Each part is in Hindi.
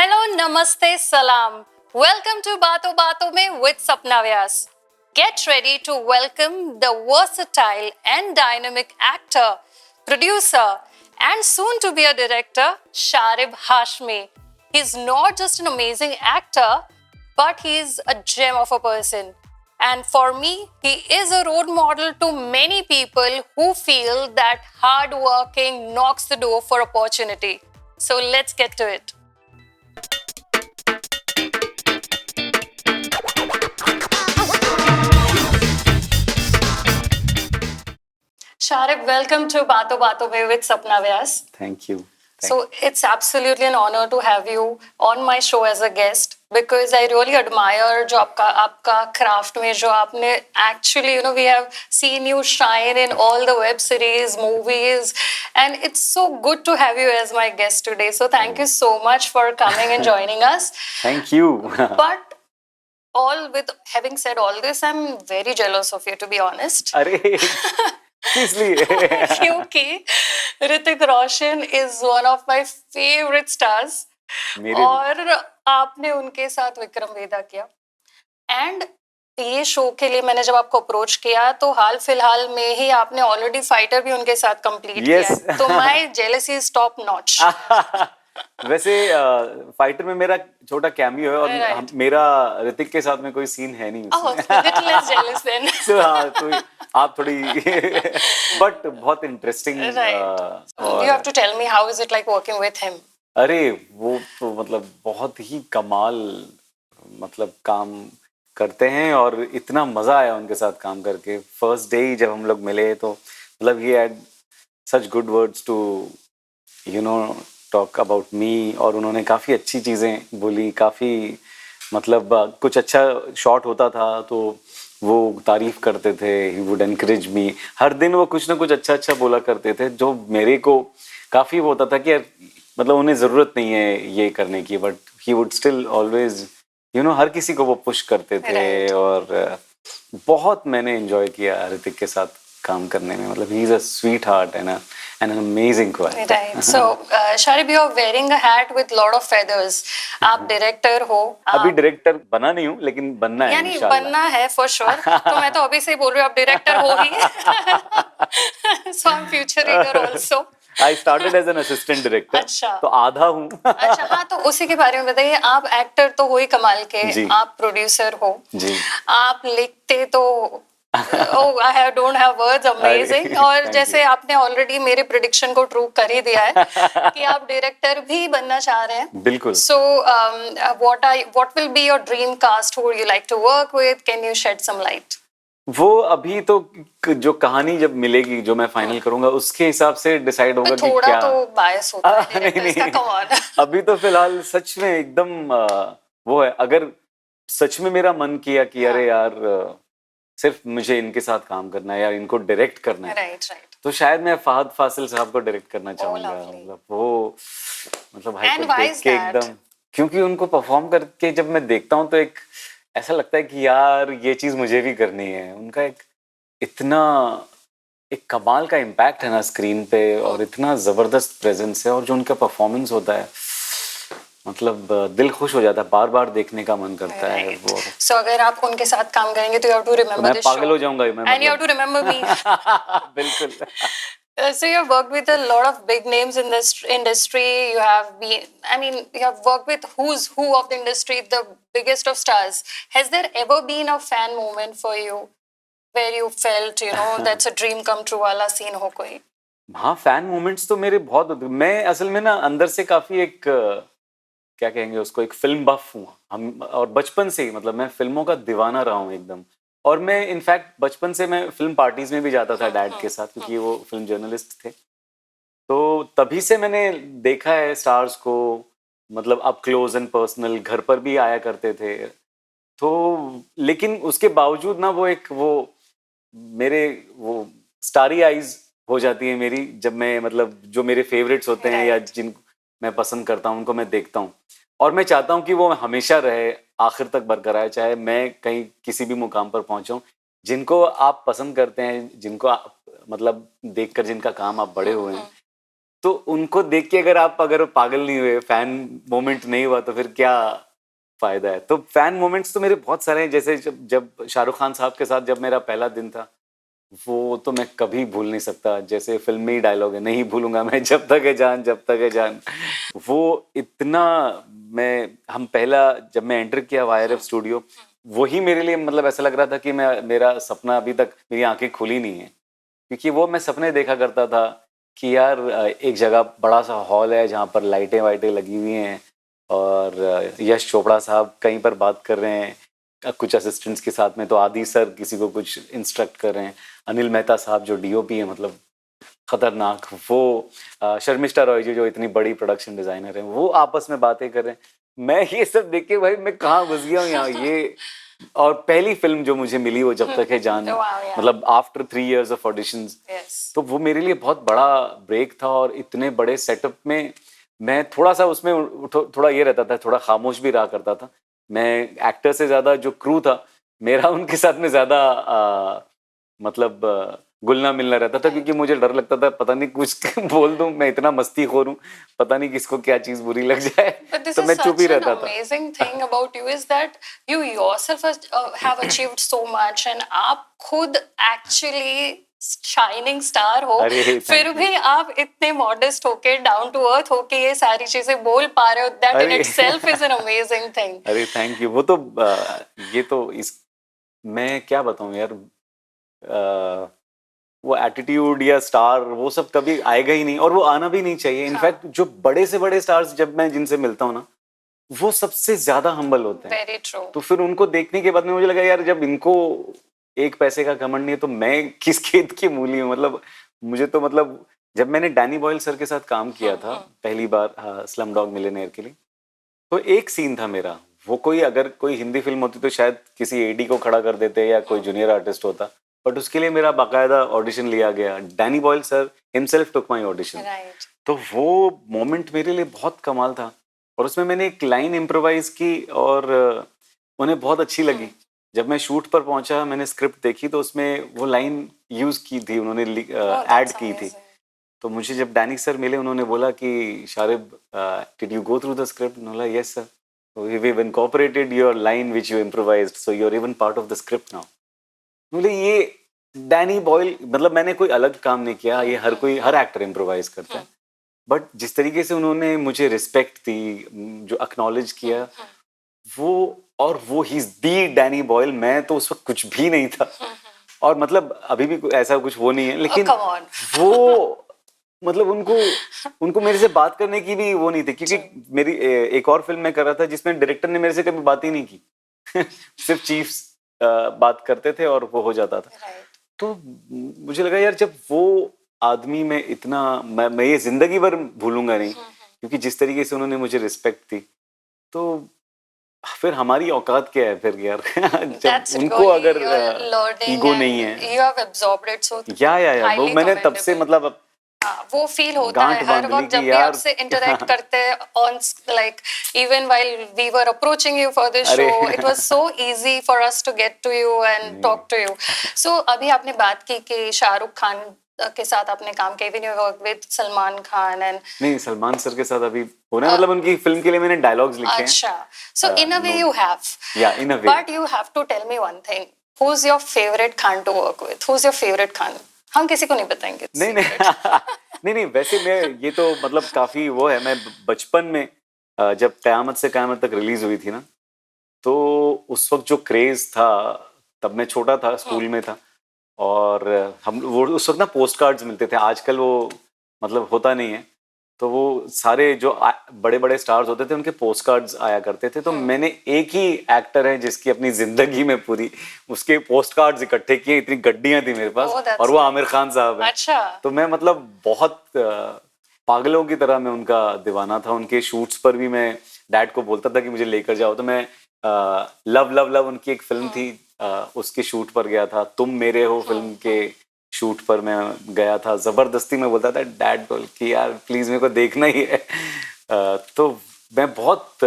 Hello, namaste, salam. Welcome to Baaton Baaton Mein with Sapna Vyas. Get ready to welcome the versatile and dynamic actor, producer, and soon to be a director, Sharib Hashmi. He's not just an amazing actor, but he's a gem of a person. And for me, he is a role model to many people who feel that hard working knocks the door for opportunity. So let's get to it. Sharib, welcome to Baaton Baaton Mein with Sapna Vyas. Thank you. So it's absolutely an honor to have you on my show as a guest because I really admire जो आपका craft में जो आपने actually we have seen you shine in all the web series, movies, and it's so good to have you as my guest today. So thank you so much for coming and joining us. Thank you. But having said all this, I'm very jealous of you, to be honest. अरे इसलिए क्योंकि Hrithik Roshan is one of my favourite stars और आपने उनके साथ विक्रम वेदा किया एंड ये शो के लिए मैंने जब आपको अप्रोच किया तो हाल फिलहाल में ही आपने ऑलरेडी फाइटर भी उनके साथ कंप्लीट किया है तो my jealousy is top notch वैसे फाइटर में मेरा छोटा कैमियो है और मेरा ऋतिक के साथ में कोई सीन है नहीं उसमें। So, हाँ, तो आप थोड़ी बट बहुत interesting You have to tell me how is it like working with him? अरे वो तो मतलब बहुत ही कमाल मतलब काम करते हैं और इतना मजा आया उनके साथ काम करके। फर्स्ट डे ही जब हम लोग मिले तो मतलब ही had such good words to talk about me और उन्होंने काफ़ी अच्छी चीज़ें बोली, काफ़ी मतलब कुछ अच्छा शॉट होता था तो वो तारीफ करते थे, ही वुड एनकरेज मी। हर दिन वो कुछ ना कुछ अच्छा बोला करते थे जो मेरे को काफ़ी वो होता था कि यार मतलब उन्हें ज़रूरत नहीं है ये करने की, but he would still always हर किसी को वो पुश करते थे और बहुत मैंने एंजॉय किया ऋतिक के साथ काम करने में। मतलब he is a sweet heart and an amazing choir. Right. So, Sharib, you are wearing a hat with lot of feathers. आप डायरेक्टर हो। अभी डायरेक्टर बना नहीं हूँ लेकिन बनना है यानी बनना है for sure. तो मैं तो अभी से ही बोल रही हूँ आप डायरेक्टर हो ही। So I'm future eager also. I started as an assistant director. अच्छा। तो आधा हूँ। अच्छा हाँ तो उसी के बारे में बताइए। आप एक्टर तो हो ही कमाल के, आप प्रोड्यूसर हो, जी। आप लिखते तो don't have words, amazing. और जैसे आपने ऑलरेडी मेरे प्रेडिक्शन को ट्रू कर ही दिया है कि आप डायरेक्टर भी बनना चाह रहे हैं। बिल्कुल। So what will be your dream cast? Who would you like to work with? Can you shed some light? वो अभी तो जो कहानी जब मिलेगी जो मैं फाइनल करूंगा उसके हिसाब से डिसाइड होगा कि क्या। तो बायस होता है डायरेक्टर्स का, come on. अभी तो फिलहाल सच में एकदम वो है। अगर सच में मेरा मन किया कि अरे यार सिर्फ मुझे इनके साथ काम करना है यार, इनको डायरेक्ट करना है, राइट तो शायद मैं फहद फासिल साहब को डायरेक्ट करना चाहूंगा। मतलब वो मतलब भाई को देख के एकदम, क्योंकि उनको परफॉर्म करके जब मैं देखता हूँ तो एक ऐसा लगता है कि यार ये चीज मुझे भी करनी है। उनका एक कमाल का इम्पैक्ट है ना स्क्रीन पे और इतना जबरदस्त प्रेजेंस है और जो उनका परफॉर्मेंस होता है मतलब दिल खुश हो जाता है, बार बार देखने का मन करता है वो। So अगर आप उनके साथ काम करेंगे तो you have to remember this show. मैं पागल हो जाऊंगा And you have to remember me. बिल्कुल। So you have worked with a lot of big names in this industry. You have worked with who's who of the industry, the biggest of stars. Has there ever been a fan moment for you where you felt that's a dream come true वाला scene हो कोई? हाँ, फैन मोमेंट्स तो मेरे बहुत होते। मैं असल में ना अंदर से काफी एक क्या कहेंगे उसको, एक फिल्म बफ हूँ हम, और बचपन से ही मतलब मैं फिल्मों का दीवाना रहा हूँ एकदम। और मैं इनफैक्ट बचपन से मैं फिल्म पार्टीज में भी जाता था डैड के साथ, क्योंकि वो फिल्म जर्नलिस्ट थे। तो तभी से मैंने देखा है स्टार्स को, मतलब अप क्लोज एंड पर्सनल, घर पर भी आया करते थे। तो लेकिन उसके बावजूद ना वो स्टारी आईज हो जाती है मेरी जब मैं मतलब जो मेरे फेवरेट्स होते हैं या जिन मैं पसंद करता हूँ उनको मैं देखता हूँ, और मैं चाहता हूँ कि वो हमेशा रहे, आखिर तक बरकरार, चाहे मैं कहीं किसी भी मुकाम पर पहुंचाऊं। जिनको आप पसंद करते हैं, जिनको आप मतलब देखकर जिनका काम आप बड़े हुए हैं, तो उनको देख के अगर पागल नहीं हुए, फैन मोमेंट नहीं हुआ, तो फिर क्या फायदा है। तो फैन मोमेंट्स तो मेरे बहुत सारे हैं, जैसे जब जब शाहरुख खान साहब के साथ जब मेरा पहला दिन था, वो तो मैं कभी भूल नहीं सकता। जैसे फिल्म में ही डायलॉग है, नहीं भूलूंगा मैं जब तक है जान, जब तक है जान। वो इतना, हम पहला जब मैं एंटर किया वाईआरएफ स्टूडियो, वही मेरे लिए मतलब ऐसा लग रहा था कि मेरा सपना अभी तक, मेरी आंखें खुली नहीं है। क्योंकि वो मैं सपने देखा करता था कि यार एक जगह बड़ा सा हॉल है जहाँ पर लाइटें वाइटें लगी हुई हैं, और यश चोपड़ा साहब कहीं पर बात कर रहे हैं कुछ असिस्टेंट्स के साथ में, तो आदि सर किसी को कुछ इंस्ट्रक्ट कर रहे हैं, अनिल मेहता साहब जो डीओपी है, मतलब खतरनाक, वो शर्मिष्ठा रॉय जी जो इतनी बड़ी प्रोडक्शन डिजाइनर है, वो आपस में बातें कर रहे हैं। मैं ये सब देख के भाई मैं कहाँ घुस गया हूँ यहाँ। ये और पहली फिल्म जो मुझे मिली वो जब तक है जान, मतलब आफ्टर 3 years ऑफ ऑडिशंस, तो वो मेरे लिए बहुत बड़ा ब्रेक था। और इतने बड़े सेटअप में मैं थोड़ा सा उसमें थोड़ा ये रहता था, थोड़ा खामोश भी रहा करता था। मैं एक्टर से ज्यादा जो क्रू था मेरा, उनके साथ में ज्यादा मतलब घुलना मिलना रहता था, क्योंकि मुझे डर लगता था पता नहीं कुछ बोल दूं, मैं इतना मस्तीखोर हूं, पता नहीं किसको क्या चीज बुरी लग जाए। तो मैं चुप ही रहता था। Amazing thing about you is that you yourself have achieved so much, and आप खुद actually शाइनिंग स्टार हो, फिर भी आप इतने मॉडेस्ट होके, डाउन टू अर्थ होके ये सारी चीजें बोल पा रहे हो, that in itself is an amazing thing. अरे थैंक यू। वो तो ये तो मैं क्या बताऊं यार, वो एटीट्यूड या स्टार वो सब कभी आएगा ही नहीं, और वो आना भी नहीं चाहिए। इनफैक्ट जो बड़े से बड़े स्टार्स जब मैं जिनसे मिलता हूँ ना, वो सबसे ज्यादा हम्बल होते हैं। Very true. तो फिर उनको देखने के बाद में मुझे लगा यार, जब इनको एक पैसे का घमंड नहीं है, तो मैं किस खेत की मूली हूँ। मतलब मुझे तो, मतलब जब मैंने डैनी बॉयल सर के साथ काम किया था पहली बार स्लम डॉग मिलियनेयर के लिए, तो एक सीन था मेरा, वो अगर कोई हिंदी फिल्म होती तो शायद किसी एडी को खड़ा कर देते या कोई जूनियर आर्टिस्ट होता, बट उसके लिए मेरा बाकायदा ऑडिशन लिया गया। Danny Boyle sir himself took my audition. तो वो मोमेंट मेरे लिए बहुत कमाल था, और उसमें मैंने एक लाइन इम्प्रोवाइज की, और उन्हें बहुत अच्छी लगी। जब मैं शूट पर पहुंचा, मैंने स्क्रिप्ट देखी, तो उसमें वो लाइन यूज की थी, उन्होंने ऐड की थी। तो मुझे जब डैनी सर मिले, उन्होंने बोला कि Sharib, did you go through the script? बोला yes sir, we've incorporated your line which you improvised, so you're even part of the script now. बोले ये डैनी बॉयल, मतलब मैंने कोई अलग काम नहीं किया, ये हर एक्टर इम्प्रोवाइज करता है, बट जिस तरीके से उन्होंने मुझे रिस्पेक्ट दी, जो एक्नॉलेज किया, वो he is the Danny Boyle. मैं तो उस वक्त कुछ भी नहीं था, और मतलब अभी भी ऐसा कुछ वो नहीं है, लेकिन वो मतलब उनको मेरे से बात करने की भी वो नहीं थी, क्योंकि मेरी एक और फिल्म मैं कर रहा था जिसमें डायरेक्टर ने मेरे से कभी बात ही नहीं की सिर्फ चीफ्स बात करते थे और वो हो जाता था। तो मुझे लगा यार, जब वो आदमी में इतना, मैं ये जिंदगी भर भूलूंगा नहीं, क्योंकि जिस तरीके से उन्होंने मुझे रिस्पेक्ट दी, तो फिर हमारी औकात क्या है फिर यार जब उनको अगर ईगो नहीं है। या वो मैंने तब से मतलब वो फील होता है हर वक्त जब भी आपसे इंटरेक्ट करते हैं on, like even while we were approaching you for this show, it was so easy for us to get to you and talk to you. So अभी आपने बात की कि शाहरुख खान के साथ आपने काम किया, even you work with Salman Khan and नहीं, सलमान सर के साथ अभी होना है, मतलब उनकी फिल्म के लिए मैंने डायलॉग्स लिखे हैं। अच्छा, सो इन अ वे यू हैव, या in a way, but you have to tell me one thing, who is your favourite Khan to work with? Who is your favourite Khan? हम किसी को नहीं बताएंगे। नहीं वैसे मैं ये तो मतलब काफी वो है, मैं बचपन में जब कयामत से कयामत तक रिलीज हुई थी ना, तो उस वक्त जो क्रेज था, तब मैं छोटा था, स्कूल में था, और हम वो उस वक्त ना पोस्ट कार्ड्स मिलते थे, आजकल वो मतलब होता नहीं है। तो वो सारे जो बड़े बड़े स्टार्स होते थे उनके पोस्ट कार्ड्स आया करते थे। तो मैंने एक ही एक्टर है जिसकी अपनी जिंदगी में पूरी उसके पोस्ट कार्ड्स इकट्ठे किए, इतनी गड्डियां थी मेरे पास, और वो आमिर खान साहब है। अच्छा। तो मैं मतलब बहुत पागलों की तरह मैं उनका दीवाना था। उनके शूट्स पर भी मैं डैड को बोलता था कि मुझे लेकर जाओ। तो मैं लव लव लव उनकी एक फिल्म थी, उसके शूट पर गया था। तुम मेरे हो फिल्म के शूट पर मैं गया था। जबरदस्ती में बोलता था डैड बोल कि यार प्लीज मेरे को देखना ही है। तो मैं बहुत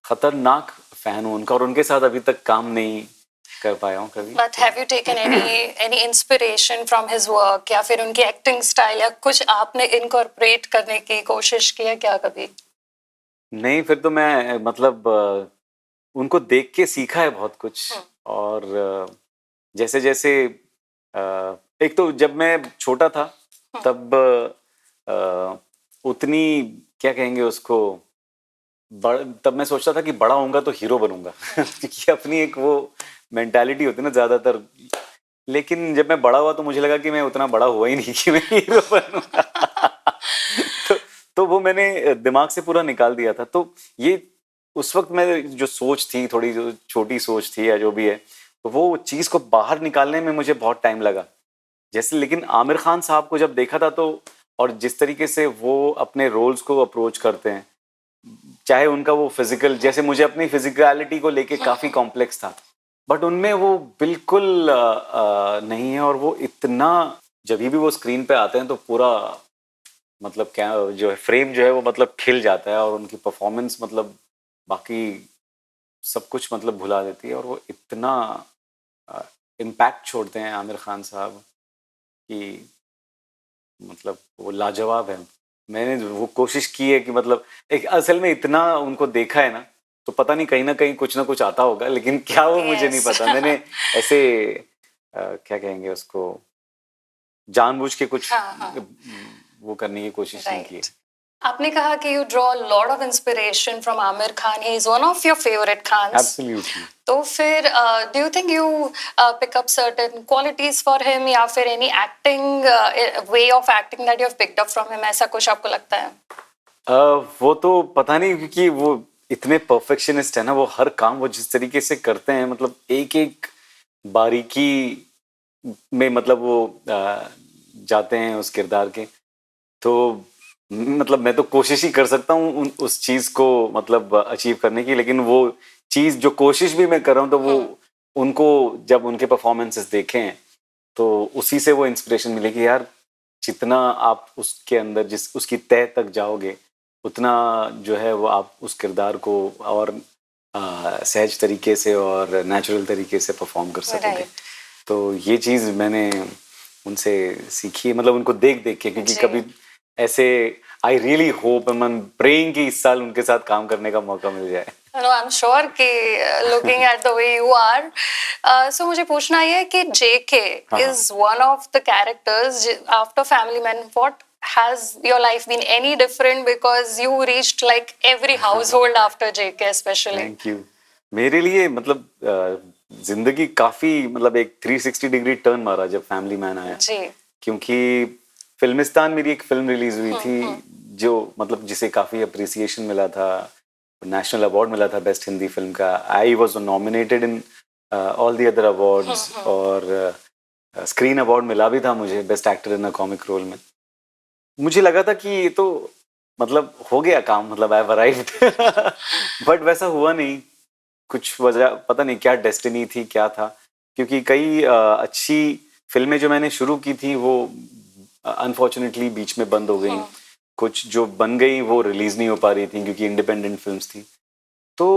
खतरनाक फैन हूँ उनका, और उनके साथ अभी तक काम नहीं कर पाया हूँ कभी। But have you taken any inspiration from his work या फिर उनकी एक्टिंग स्टाइल या कुछ आपने इनकॉर्पोरेट करने की कोशिश की है क्या कभी? नहीं, फिर तो मैं मतलब उनको देख के सीखा है बहुत कुछ। और जैसे जैसे एक तो जब मैं छोटा था तब उतनी क्या कहेंगे उसको, तब मैं सोचता था कि बड़ा होऊंगा तो हीरो बनूंगा क्योंकि अपनी एक वो मेंटालिटी होती है ना ज्यादातर। लेकिन जब मैं बड़ा हुआ तो मुझे लगा कि मैं उतना बड़ा हुआ ही नहीं कि मैं हीरो बनूंगा तो, तो वो मैंने दिमाग से पूरा निकाल दिया था। तो ये उस वक्त मैं जो सोच थी, थोड़ी जो छोटी सोच थी या जो भी है, तो वो चीज को बाहर निकालने में मुझे बहुत टाइम लगा। जैसे लेकिन आमिर खान साहब को जब देखा था तो, और जिस तरीके से वो अपने रोल्स को अप्रोच करते हैं, चाहे उनका वो फिजिकल, जैसे मुझे अपनी फिजिकलिटी को लेके काफी कॉम्प्लेक्स था, बट उनमें वो बिल्कुल नहीं है। और वो इतना, जब भी वो स्क्रीन पे आते हैं तो पूरा मतलब क्या जो है फ्रेम जो है वो मतलब खिल जाता है, और उनकी परफॉर्मेंस मतलब बाकी सब कुछ मतलब भुला देती है। और वो इतना इम्पैक्ट छोड़ते हैं आमिर खान साहब कि मतलब वो लाजवाब है। मैंने वो कोशिश की है कि मतलब एक असल में इतना उनको देखा है ना, तो पता नहीं कहीं ना कहीं कुछ ना कुछ आता होगा, लेकिन क्या वो मुझे नहीं Yes. पता। मैंने ऐसे क्या कहेंगे उसको, जानबूझ के कुछ हाँ. वो करने की कोशिश नहीं की है। Right. आपने कहा कि you draw a lot of inspiration from Amir Khan. He is one of your favorite Khans. Absolutely. तो फिर do you think you pick up certain qualities for him या फिर any acting way of acting that you have picked up from him, ऐसा कुछ आपको लगता है? वो तो पता नहीं, क्योंकि वो इतने परफेक्शनिस्ट है ना, वो हर काम वो जिस तरीके से करते हैं, मतलब एक एक बारीकी में मतलब वो जाते हैं उस किरदार के। तो मतलब मैं तो कोशिश ही कर सकता हूँ उस चीज को मतलब अचीव करने की, लेकिन वो चीज जो कोशिश भी मैं कर रहा हूँ तो वो उनको जब उनके परफॉर्मेंसेस देखे हैं तो उसी से वो इंस्पिरेशन मिलेगी यार। जितना आप उसके अंदर जिस उसकी तह तक जाओगे, उतना जो है वो आप उस किरदार को और सहज तरीके से और नेचुरल तरीके से परफॉर्म कर सकोगे। Right. तो ये चीज मैंने उनसे सीखी है, मतलब उनको देख देख के, क्योंकि जी. कभी ऐसे I really hope, I am praying कि इस साल उनके साथ काम करने का मौका मिल जाए। No, I'm sure कि looking at the way you are, so मुझे पूछना ये है कि JK is one of the characters after Family Man. What has your life been any different because you reached like every household after JK especially? Thank you. मेरे लिए मतलब जिंदगी काफी मतलब एक 360 डिग्री टर्न मारा जब फैमिली मैन आया। जी. क्योंकि फिल्मिस्तान मेरी एक फिल्म रिलीज हुई थी जो मतलब जिसे काफी अप्रिसिएशन मिला था, नेशनल अवार्ड मिला था बेस्ट हिंदी फिल्म का। I was nominated in all the other awards, और स्क्रीन अवार्ड मिला भी था मुझे best actor in a comic role में। मुझे लगा था कि ये तो मतलब हो गया काम, मतलब आई हैव अराइव्ड बट वैसा हुआ नहीं। कुछ वजह पता नहीं क्या डेस्टिनी थी, क्या था, क्योंकि कई अच्छी फिल्में जो मैंने शुरू की थी वो अनफॉर्चुनेटली बीच में बंद हो गई। कुछ जो बन गई वो रिलीज नहीं हो पा रही थी क्योंकि इंडिपेंडेंट फिल्म्स थी। तो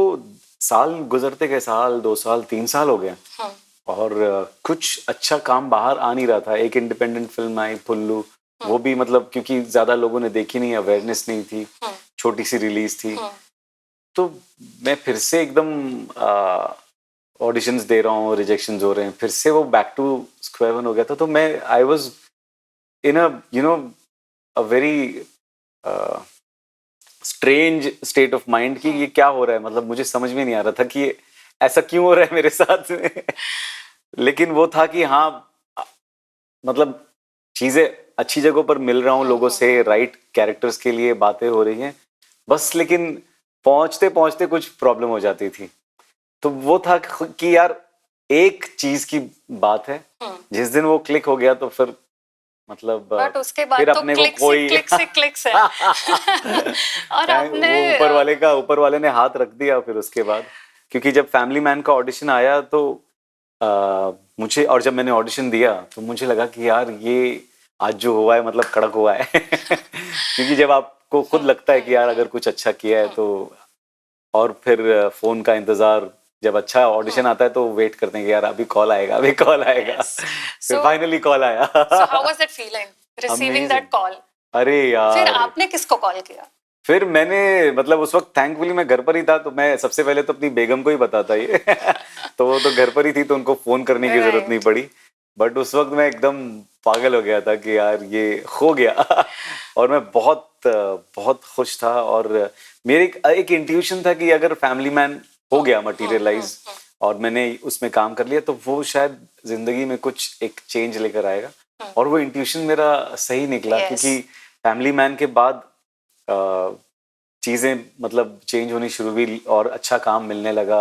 साल गुजरते गए, साल 2 साल 3 साल हो गए, और कुछ अच्छा काम बाहर आ नहीं रहा था। एक इंडिपेंडेंट फिल्म आई पुल्लू, वो भी मतलब क्योंकि ज्यादा लोगों ने देखी नहीं, अवेयरनेस नहीं थी, छोटी सी रिलीज थी। तो मैं फिर से एकदम ऑडिशंस दे रहा हूँ, रिजेक्शंस हो रहे हैं, फिर से वो बैक टू स्क्वायर वन हो गया था। तो मैं I was in a you know a very strange state of mind कि ये क्या हो रहा है, मतलब मुझे समझ में नहीं आ रहा था कि ऐसा क्यों हो रहा है मेरे साथ में लेकिन वो था कि हाँ मतलब चीजें अच्छी जगहों पर मिल रहा हूँ लोगों से, राइट कैरेक्टर्स के लिए बातें हो रही हैं बस, लेकिन पहुंचते पहुंचते कुछ प्रॉब्लम हो जाती थी। तो वो था कि यार एक चीज की बात है, जिस दिन वो क्लिक हो गया तो फिर मतलब बट उसके बाद फिर तो अपने क्लिक को कोई से क्लिक्स है और आपने वो ऊपर वाले ने हाथ रख दिया फिर उसके बाद। क्योंकि जब फैमिली मैन का ऑडिशन आया तो मुझे, और जब मैंने ऑडिशन दिया तो मुझे लगा कि यार ये आज जो हुआ है मतलब कड़क हुआ है क्योंकि जब आपको खुद लगता है कि यार अगर कुछ अच्छा किया है तो, और फिर फोन का इंतजार जब अच्छा ऑडिशन आता है तो वेट करते हैं कि यार अभी कॉल आएगा, अभी कॉल आएगा। Yes. फिर So- फाइनली कॉल आया। So how was it feeling receiving Amazing. that call? अरे फिर यार, आपने किसको कॉल किया? फिर मैंने मतलब उस वक्त थैंकफुली मैं घर पर ही था, तो मैं सबसे पहले तो अपनी बेगम को ही बताता ये। तो वो तो घर पर ही थी, तो उनको फोन करने की जरूरत नहीं पड़ी। बट उस वक्त मैं एकदम पागल हो गया था कि यार ये हो गया। और मैं बहुत बहुत खुश था, और मेरे एक इंट्यूशन था कि अगर फैमिली मैन हो गया मटेरियलाइज और मैंने उसमें काम कर लिया, तो वो शायद जिंदगी में कुछ एक चेंज लेकर आएगा। और वो इंट्यूशन मेरा सही निकला। Yes. क्योंकि फैमिली मैन के बाद चीजें मतलब चेंज होनी शुरू हुई और अच्छा काम मिलने लगा।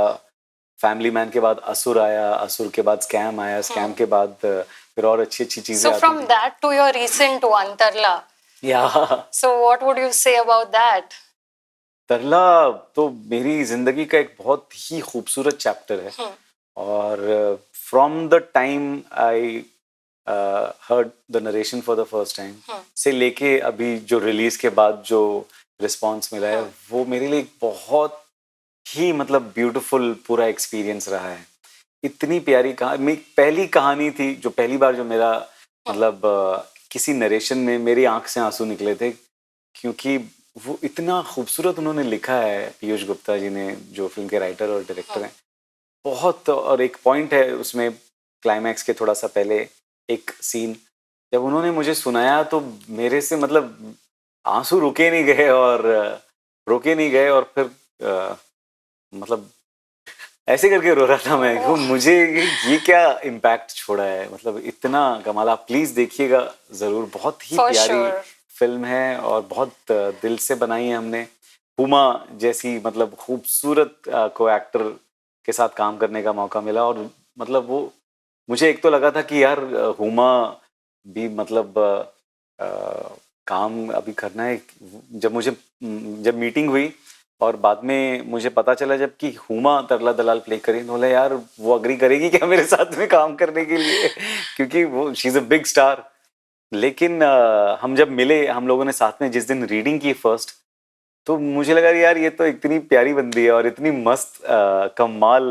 फैमिली मैन के बाद असुर आया, असुर के बाद स्कैम आया, स्कैम के बाद फिर और अच्छी अच्छी चीजें So आती from थी। that to your recent one, Tarla. या So what would you say about that? तरला तो मेरी जिंदगी का एक बहुत ही खूबसूरत चैप्टर है। और from the time I heard the narration for the first time से लेके अभी जो रिलीज के बाद जो रिस्पॉन्स मिला है, वो मेरे लिए एक बहुत ही मतलब ब्यूटीफुल पूरा एक्सपीरियंस रहा है। इतनी प्यारी कहानी, पहली कहानी थी जो पहली बार जो मेरा मतलब किसी नरेशन में मेरी आंख से आंसू निकले थे, क्योंकि वो इतना खूबसूरत उन्होंने लिखा है, पीयूष गुप्ता जी ने, जो फिल्म के राइटर और डायरेक्टर हैं। बहुत, और एक पॉइंट है उसमें क्लाइमैक्स के थोड़ा सा पहले एक सीन जब उन्होंने मुझे सुनाया, तो मेरे से मतलब आंसू रुके नहीं गए और रोके नहीं गए। और फिर मतलब ऐसे करके रो रहा था मैं कि मुझे ये क्या इम्पैक्ट छोड़ा है, मतलब इतना कमाल। आप प्लीज देखिएगा जरूर, बहुत ही For प्यारी sure. फिल्म है और बहुत दिल से बनाई है हमने। हुमा जैसी मतलब खूबसूरत को एक्टर के साथ काम करने का मौका मिला, और मतलब वो मुझे एक तो लगा था कि यार हुमा भी मतलब काम अभी करना है। जब मीटिंग हुई और बाद में मुझे पता चला जबकि हुमा तरला दलाल प्ले करी, तो बोला यार वो अग्री करेगी क्या मेरे साथ में काम करने के लिए, क्योंकि वो she is a big star. लेकिन हम जब मिले, हम लोगों ने साथ में जिस दिन रीडिंग की फर्स्ट, तो मुझे लगा यार ये तो इतनी प्यारी बंदी है और इतनी मस्त कमाल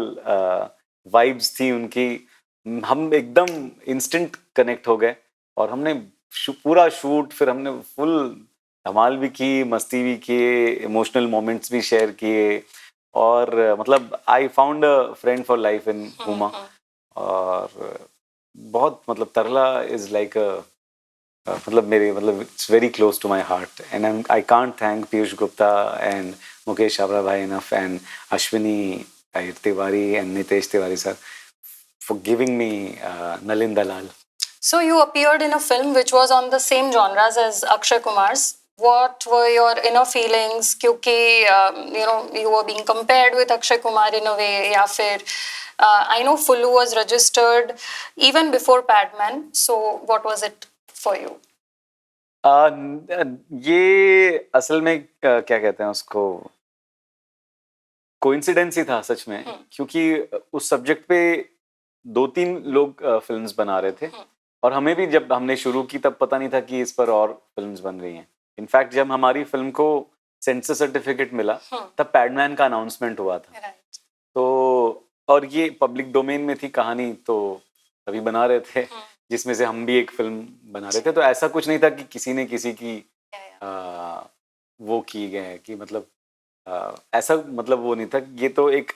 वाइब्स थी उनकी। हम एकदम इंस्टेंट कनेक्ट हो गए और हमने पूरा शूट, फिर हमने फुल धमाल भी की, मस्ती भी किए, इमोशनल मोमेंट्स भी शेयर किए। और मतलब I found a friend for life in Huma. और बहुत मतलब तरला इज लाइक अ मतलब मेरे मतलब it's very close to my heart, and I can't thank Piyush Gupta and Mukesh Chhabra भाई enough, and Ashwini Iyer Tiwari and Nitesh Tiwari sir for giving me Nalin Dalal. So you appeared in a film which was on the same genres as Akshay Kumar's. What were your inner feelings? क्योंकि you were being compared with Akshay Kumar in a way, या फिर I know Fullu was registered even before Padman. So what was it for you? ये असल में क्या कहते हैं उसको, कोइंसिडेंस ही था सच में, क्योंकि उस सब्जेक्ट पे 2-3 लोग फिल्म्स बना रहे थे, और हमें भी जब हमने शुरू की तब पता नहीं था कि इस पर और फिल्म्स बन रही हैं। इनफैक्ट जब हमारी फिल्म को सेंसर सर्टिफिकेट मिला तब पैडमैन का अनाउंसमेंट हुआ था। Right. तो और ये पब्लिक डोमेन में थी कहानी, तो अभी बना रहे थे, जिसमें से हम भी एक फिल्म बना रहे थे। तो ऐसा कुछ नहीं था कि किसी ने किसी की वो की गए कि मतलब ऐसा मतलब वो नहीं था। ये तो एक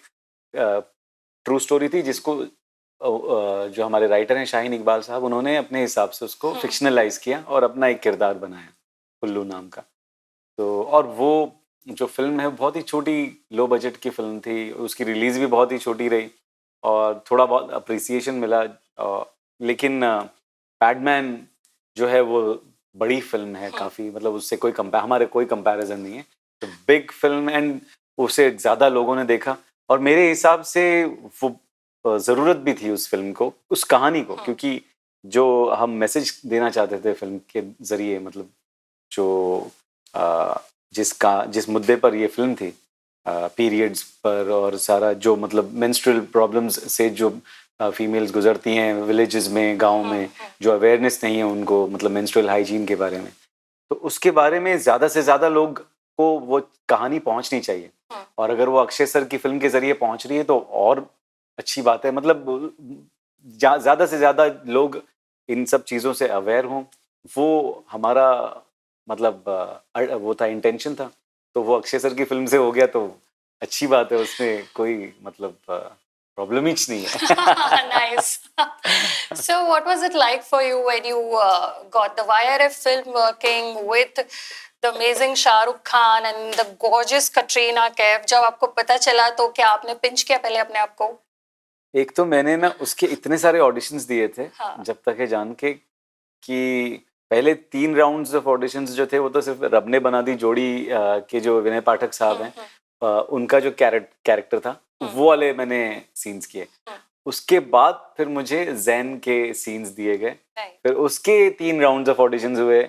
ट्रू स्टोरी थी जिसको जो हमारे राइटर हैं शाहीन इकबाल साहब, उन्होंने अपने हिसाब से उसको फिक्शनलाइज किया और अपना एक किरदार बनाया, कुल्लू नाम का। तो और वो जो फिल्म है बहुत ही छोटी, लो बजट की फिल्म थी, उसकी रिलीज भी बहुत ही छोटी रही और थोड़ा बहुत अप्रिसिएशन मिला। लेकिन पैडमैन जो है वो बड़ी फिल्म है काफ़ी, मतलब उससे हमारे कोई कंपैरिजन नहीं है। तो बिग फिल्म, एंड उसे ज़्यादा लोगों ने देखा, और मेरे हिसाब से वो ज़रूरत भी थी उस फिल्म को, उस कहानी को, क्योंकि जो हम मैसेज देना चाहते थे फिल्म के ज़रिए, मतलब जो जिस मुद्दे पर ये फिल्म थी, पीरियड्स पर, और सारा जो मतलब मेंस्ट्रुअल प्रॉब्लम्स से जो फीमेल्स गुजरती हैं विलेजेस में, गांव में, जो अवेयरनेस नहीं है उनको मतलब मेंस्ट्रुअल हाइजीन के बारे में, तो उसके बारे में ज़्यादा से ज़्यादा लोग को वो कहानी पहुंचनी चाहिए, और अगर वो अक्षय सर की फिल्म के जरिए पहुंच रही है तो और अच्छी बात है। मतलब ज्यादा से ज्यादा लोग इन सब चीजों से अवेयर हों, वो हमारा मतलब वो था, इंटेंशन था। तो वो अक्षय सर की फिल्म से हो गया तो अच्छी बात है, उसमें कोई मतलब प्रॉब्लम ही नहीं है। Nice. So, what was it like for you when you got the YRF film working with the amazing Shah Rukh Khan and the gorgeous Katrina Kaif? जब आपको पता चला तो क्या आपने पिंच किया पहले अपने आप को? एक तो मैंने ना उसके इतने सारे ऑडिशंस दिए थे, हाँ. जब तक है जान के, कि पहले 3 राउंड्स ऑफ ऑडिशंस जो थे वो तो सिर्फ रब ने बना दी जोड़ी के जो विनय पाठक साहब हैं, उनका जो कैरेक्टर था वो वाले मैंने सीन्स किए। उसके बाद फिर मुझे जैन के सीन्स दिए गए, फिर उसके 3 राउंड्स ऑफ ऑडिशंस हुए,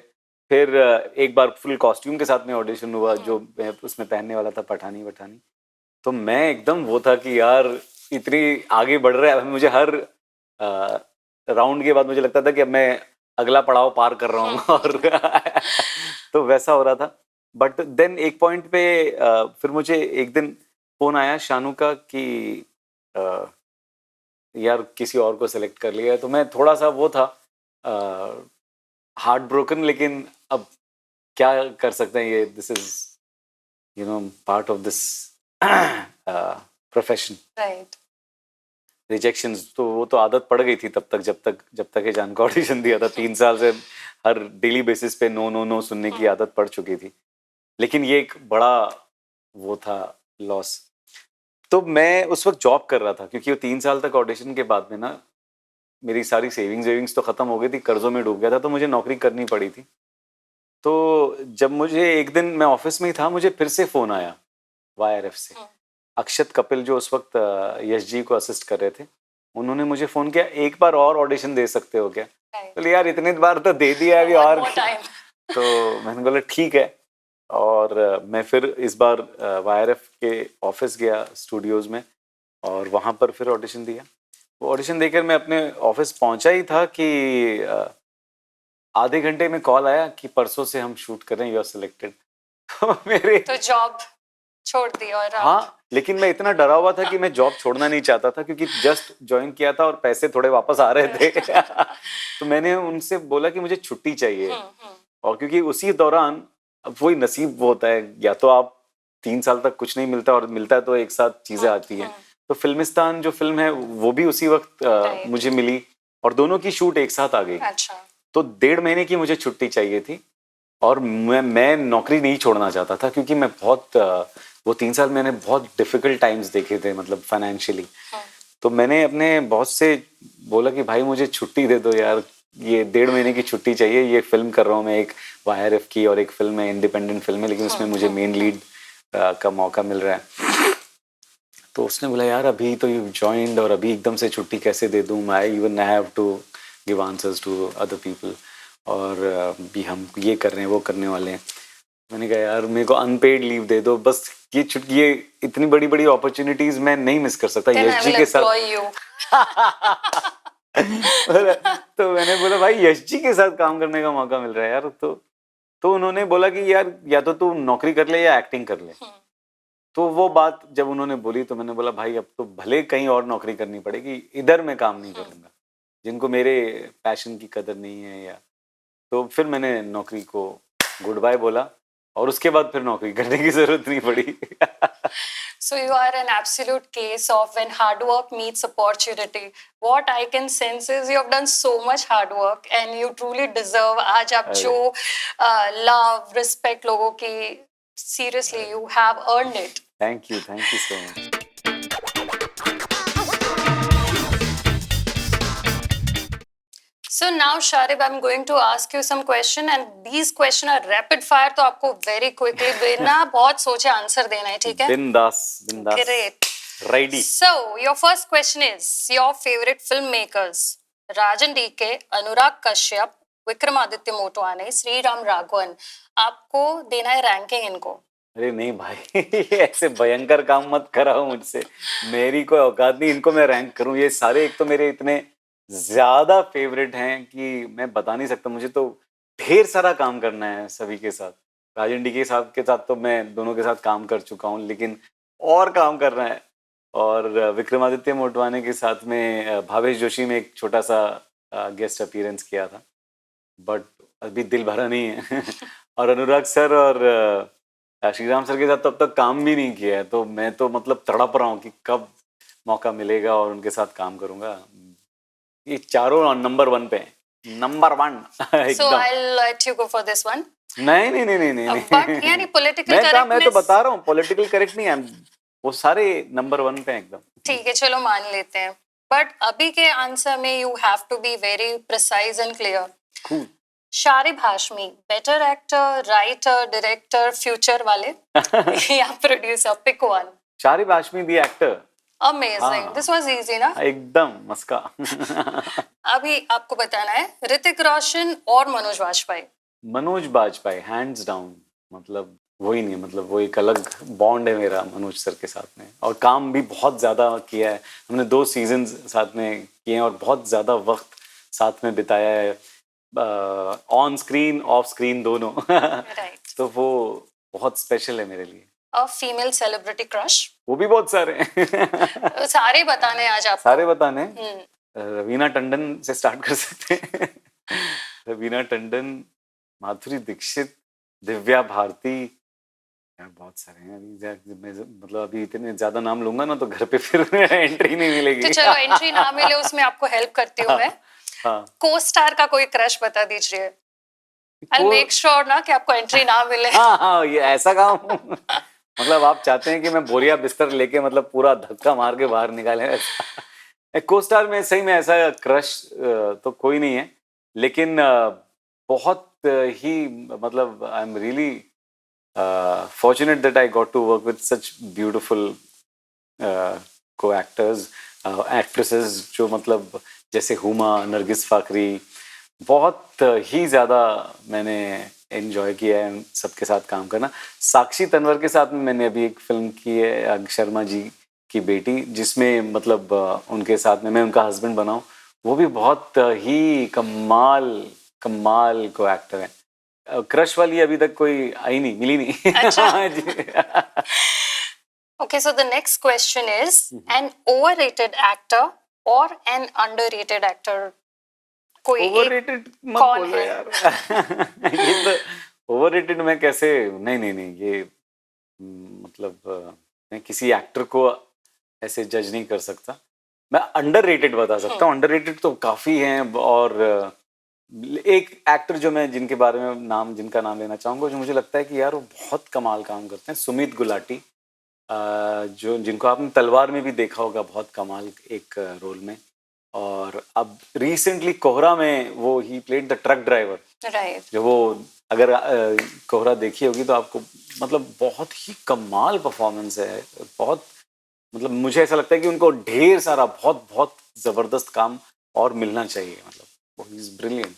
फिर एक बार फुल कॉस्ट्यूम के साथ में ऑडिशन हुआ जो मैं उसमें पहनने वाला था, पठानी वठानी। तो मैं एकदम वो था कि यार इतनी आगे बढ़ रहा है, मुझे हर राउंड के बाद मुझे लगता था कि अब मैं अगला पड़ाव पार कर रहा हूँ और तो वैसा हो रहा था। बट देन एक पॉइंट पे फिर मुझे एक दिन फोन आया शानू का कि यार किसी और को सिलेक्ट कर लिया है। तो मैं थोड़ा सा वो था हार्ट ब्रोकन, लेकिन अब क्या कर सकते हैं, ये this is you know part of this profession. Right. Rejections तो वो तो आदत पड़ गई थी तब तक, जब तक ये जान का ऑडिशन दिया था। 3 साल से हर डेली बेसिस पे नो नो नो सुनने की आदत पड़ चुकी थी, लेकिन ये एक बड़ा वो था लॉस। तो मैं उस वक्त जॉब कर रहा था, क्योंकि वो 3 साल तक ऑडिशन के बाद में ना मेरी सारी सेविंग्स तो खत्म हो गई थी, कर्जों में डूब गया था, तो मुझे नौकरी करनी पड़ी थी। तो जब मुझे एक दिन मैं ऑफिस में ही था, मुझे फिर से फोन आया YRF से। अक्षत कपिल जो उस वक्त यश जी को असिस्ट कर रहे थे, उन्होंने मुझे फोन किया, एक बार और ऑडिशन दे सकते हो क्या? बोले यार इतने बार तो दे दिया अभी और तो मैंने बोला ठीक है, और मैं फिर इस बार YRF के ऑफिस गया स्टूडियोज में, और वहां पर फिर ऑडिशन दिया। वो ऑडिशन देकर मैं अपने ऑफिस पहुंचा ही था कि आधे घंटे में कॉल आया कि परसों से हम शूट कर रहे हैं, यू आर सिलेक्टेड। तो मेरे तो जॉब छोड़ दी और हाँ, लेकिन मैं इतना डरा हुआ था कि मैं जॉब छोड़ना नहीं चाहता था, क्योंकि जस्ट ज्वाइन किया था और पैसे थोड़े वापस आ रहे थे। तो मैंने उनसे बोला कि मुझे छुट्टी चाहिए, और क्योंकि उसी दौरान अब वही नसीब वो होता है, या तो आप 3 साल तक कुछ नहीं मिलता, और मिलता है तो एक साथ चीजें आती हैं। तो फिल्मिस्तान जो फिल्म है वो भी उसी वक्त मुझे मिली, और दोनों की शूट एक साथ आ गई। अच्छा. तो 1.5 महीने की मुझे छुट्टी चाहिए थी, और मैं नौकरी नहीं छोड़ना चाहता था, क्योंकि मैं बहुत वो 3 साल मैंने बहुत डिफिकल्ट टाइम्स देखे थे, मतलब फाइनेंशियली। तो मैंने अपने बॉस से बोला कि भाई मुझे छुट्टी दे दो यार, ये 1.5 महीने की छुट्टी चाहिए, ये फिल्म कर रहा हूँ मैं एक YRF की, और एक फिल्म है इंडिपेंडेंट फिल्म है, लेकिन उसमें मुझे मेन लीड का मौका मिल रहा है। तो उसने बोला यार अभी तो यू जॉइंड, और अभी एकदम से छुट्टी कैसे दे दूँ, I even have to give answers to other people, और भी हम ये कर रहे हैं वो करने वाले हैं। मैंने कहा यार मेरे को अनपेड लीव दे दो बस, ये छुट्टी, ये इतनी बड़ी बड़ी अपॉर्चुनिटीज मैं नहीं मिस कर सकता यश जी के साथ। तो मैंने बोला भाई यश जी के साथ काम करने का मौका मिल रहा है यार। तो उन्होंने बोला कि यार या तो तू नौकरी कर ले या एक्टिंग कर ले। तो वो बात जब उन्होंने बोली तो मैंने बोला भाई अब तो भले कहीं और नौकरी करनी पड़ेगी, इधर मैं काम नहीं करूंगा, जिनको मेरे पैशन की कदर नहीं है। या तो फिर मैंने नौकरी को गुड बाय बोला, और उसके बाद फिर नौकरी करने की जरूरत नहीं पड़ी। So you are an absolute case of when hard work meets opportunity. What I can sense is you have done so much hard work and you truly deserve आज आप जो love, respect लोगों की, seriously you have earned it. Thank you so much. So now Sharib, I'm going to ask you some question and these question are rapid fire, तो आपको very quickly बिना बहुत सोचे आंसर देना है, ठीक है? बिंदास Great. Ready. So your first question is your favorite filmmakers: Rajan DK, Anurag Kashyap, Vikramaditya Motwane, Sriram Raghavan. आपको देना है रैंकिंग इनको. अरे नहीं भाई, ऐसे भयंकर काम मत कराओ मुझसे, मेरी कोई औकात नहीं इनको मैं रैंक करूं। ये सारे एक तो मेरे इतने ज्यादा फेवरेट हैं कि मैं बता नहीं सकता, मुझे तो ढेर सारा काम करना है सभी के साथ। राजन डी के साथ तो मैं दोनों के साथ काम कर चुका हूँ, लेकिन और काम करना है। और विक्रमादित्य मोटवाने के साथ में भावेश जोशी में एक छोटा सा गेस्ट अपीयरेंस किया था, बट अभी दिल भरा नहीं है। और अनुराग सर और श्रीराम सर के साथ तो अब तक काम भी नहीं किया है, तो मैं तो मतलब तड़प रहा हूँ कि कब मौका मिलेगा और उनके साथ काम करूंगा। ये चारों नंबर 1 पे हैं, नंबर 1 So एकदम। I'll let you go for this one. नहीं नहीं नहीं नहीं नहीं But यानी political मैं तो correctness. बता रहा हूँ पॉलिटिकल करेक्ट नहीं है, वो सारे नंबर 1 पे हैं एकदम। ठीक है, चलो मान लेते हैं, बट अभी के आंसर में you have to be very precise and clear. Cool. Sharib Hashmi better actor, writer, director, future वाले या producer, pick one. Sharib Hashmi the actor. Amazing, this was easy ना? एकदम मस्का। अभी आपको बताना है ऋतिक रोशन और मनोज वाजपेयी। मनोज बाजपेयी हैंड्स डाउन, मतलब वही नहीं, मतलब वो एक अलग बॉन्ड है मेरा मनोज सर के साथ में, और काम भी बहुत ज़्यादा किया है हमने, 2 सीजन साथ में किए हैं और बहुत ज़्यादा वक्त साथ में बिताया है, ऑन स्क्रीन ऑफ स्क्रीन दोनों। राइट। तो वो बहुत स्पेशल है मेरे लिए। और फीमेल सेलिब्रिटी क्रश? वो भी बहुत सारे हैं। सारे बताने आज आपको? सारे बताने। रवीना टंडन से स्टार्ट कर सकते हैं। रवीना टंडन, माधुरी दीक्षित, दिव्या भारती, यार बहुत सारे हैं। अभी मैं मतलब अभी इतने ज्यादा नाम लूंगा ना तो घर पे फिर एंट्री नहीं मिलेगी। तो चलो एंट्री ना मिले उसमें आपको हेल्प करती हूँ मैं। हाँ। को स्टार का कोई क्रश बता दीजिए। I'll make sure ना कि आपको एंट्री ना मिले। हाँ, ये ऐसा काम। मतलब आप चाहते हैं कि मैं बोरिया बिस्तर लेके मतलब पूरा धक्का मार के बाहर निकाले ऐसा? को स्टार में सही में ऐसा क्रश तो कोई नहीं है, लेकिन बहुत ही मतलब I am really fortunate that I got to work with such beautiful co actors, actresses, जो मतलब जैसे हुमा, नरगिस फाकरी, बहुत ही ज़्यादा मैंने एंजॉय किया है सबके साथ काम करना। साक्षी तन्वर के साथ में मैंने अभी एक फिल्म की है, शर्मा जी की बेटी, जिसमें मतलब उनके साथ में मैं उनका हस्बैंड बना हूँ। वो भी बहुत ही कमाल कमाल को एक्टर है। क्रश वाली अभी तक कोई आई नहीं, मिली नहीं। अच्छा। Okay, so the next question is an overrated actor or an underrated actor. कोई ओवररेटेड मत कौन बोलो है? यार। ये तो ओवररेटेड मैं कैसे, नहीं नहीं नहीं, ये मतलब मैं किसी एक्टर को ऐसे जज नहीं कर सकता। मैं अंडररेटेड बता सकता हूँ। अंडररेटेड तो काफी हैं, और एक एक्टर जो मैं जिनके बारे में जिनका नाम लेना चाहूंगा, जो मुझे लगता है कि यार वो बहुत कमाल काम करते हैं, सुमित गुलाटी, जो जिनको आपने तलवार में भी देखा होगा, बहुत कमाल एक रोल में। और अब रिसेंटली कोहरा में वो he played the truck driver, right. जो वो अगर कोहरा देखी होगी तो आपको मतलब बहुत ही कमाल परफॉर्मेंस है। बहुत मतलब मुझे ऐसा लगता है कि उनको ढेर सारा बहुत बहुत जबरदस्त काम और मिलना चाहिए, मतलब वो he is brilliant.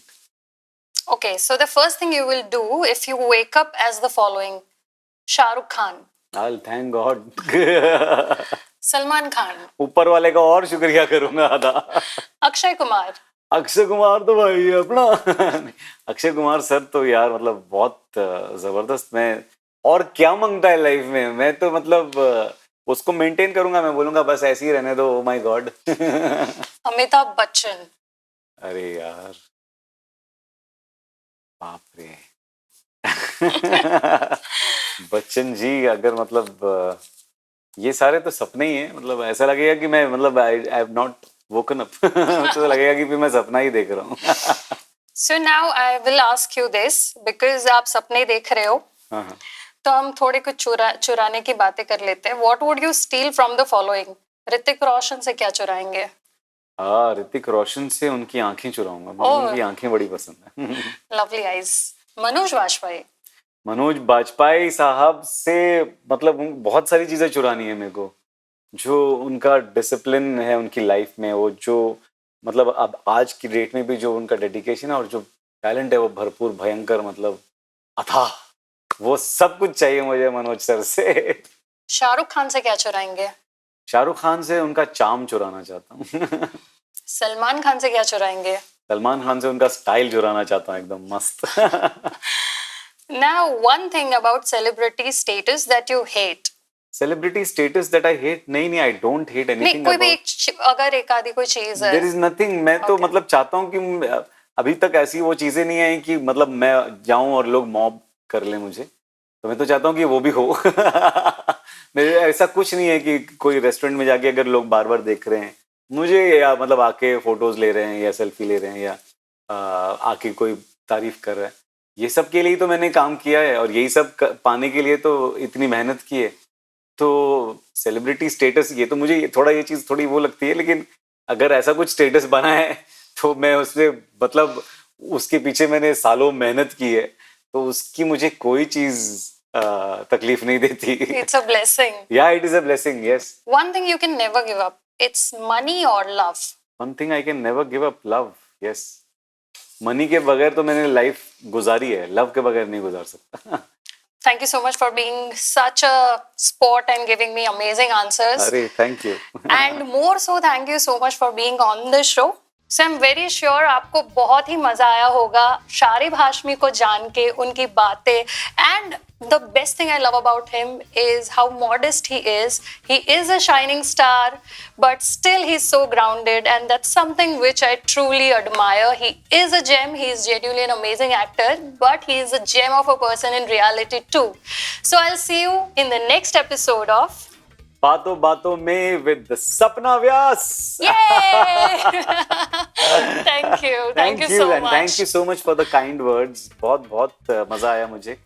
Okay, so the first thing you will do if you wake up as the following: Shahrukh Khan, I'll thank God। Salman Khan, ऊपर वाले का और शुक्रिया करूंगा आधा। अक्षय कुमार। अक्षय कुमार तो भाई अपना। अक्षय कुमार सर तो यार मतलब बहुत जबरदस्त। मैं और क्या मांगता है लाइफ में, मैं तो मतलब उसको मेंटेन करूंगा। मैं बोलूंगा बस ऐसे ही रहने दो। Oh my God. Amitabh Bachchan. अरे यार बाप रे। बच्चन जी, अगर मतलब ये सारे तो सपने ही हैं। मतलब ऐसा लगेगा कि मैं मतलब I have not woken up. तो लगेगा कि मैं सपना ही देख रहा हूँ। So now I will ask you this because आप सपने देख रहे हो, हाँ। तो हम थोड़े कुछ चुराने की बातें कर लेते हैं। What would you steal from the following? Hrithik Roshan से क्या चुराएंगे? ऋतिक रोशन से उनकी आंखें चुराऊंगा। मुझे उनकी आंखें बड़ी पसंद है। Lovely eyes. मनोज वाजपेयी। मनोज बाजपेयी साहब से मतलब बहुत सारी चीजें चुरानी है मेरे को। जो उनका डिसिप्लिन है उनकी लाइफ में, वो जो मतलब अब आज की डेट में भी जो उनका डेडिकेशन है और जो टैलेंट है वो भरपूर, भयंकर, मतलब अथाह, वो सब कुछ चाहिए मुझे मनोज सर से। शाहरुख खान से क्या चुराएंगे? शाहरुख खान से उनका चार्म चुराना चाहता हूँ। सलमान खान से क्या चुराएंगे? सलमान खान से उनका स्टाइल चुराना चाहता हूँ, एकदम मस्त। Now, one thing about celebrity status that you hate. Celebrity status that I hate, नहीं आई डोंट हेट नहीं, एनीथिंग कोई भी अबाउट, अगर एक आधी कोई चीज है. There is nothing. मैं तो Okay. मतलब चाहता हूँ कि अभी तक ऐसी वो चीजें नहीं आई कि मतलब मैं जाऊं और लोग मॉब कर ले मुझे, तो मैं तो चाहता हूँ कि वो भी हो। मेरे ऐसा कुछ नहीं है कि कोई रेस्टोरेंट में जाके अगर लोग बार बार देख रहे हैं मुझे, या मतलब आके फोटोज ले रहे हैं या सेल्फी ले रहे हैं, या आके कोई तारीफ कर रहा है, ये सब के लिए तो मैंने काम किया है और यही सब पाने के लिए तो इतनी मेहनत की है। तो सेलिब्रिटी स्टेटस, ये तो मुझे थोड़ा ये चीज थोड़ी वो लगती है, लेकिन अगर ऐसा कुछ स्टेटस बना है तो मैं उसमें मतलब उसके पीछे मैंने सालों मेहनत की है, तो उसकी मुझे कोई चीज तकलीफ नहीं देती। It's a blessing. या it is a blessing, yes. One thing you can never give up. It's money or love. One thing I can never give up, love, yes. Money के बगैर तो मैंने लाइफ गुजारी है, लव के बगैर नहीं गुजार सकता। Thank you so much for being such a sport and giving me amazing answers. अरे thank you. And more so, thank you so much for being on the show. So I'm very sure आपको बहुत ही मजा आया होगा शारिब हाशमी को जान के, उनकी बातें, and the best thing I love about him is how modest he is. He is a shining star, but still he's so grounded, and that's something which I truly admire. He is a gem. He is genuinely an amazing actor, but he is a gem of a person in reality too. So I'll see you in the next episode of बातों बातों में विद सपना व्यास। Yay! Thank you. Thank you so and much. thank you so much for the kind words. बहुत बहुत मजा आया मुझे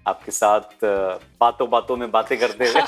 आपके साथ बातों बातों में बातें करते हुए।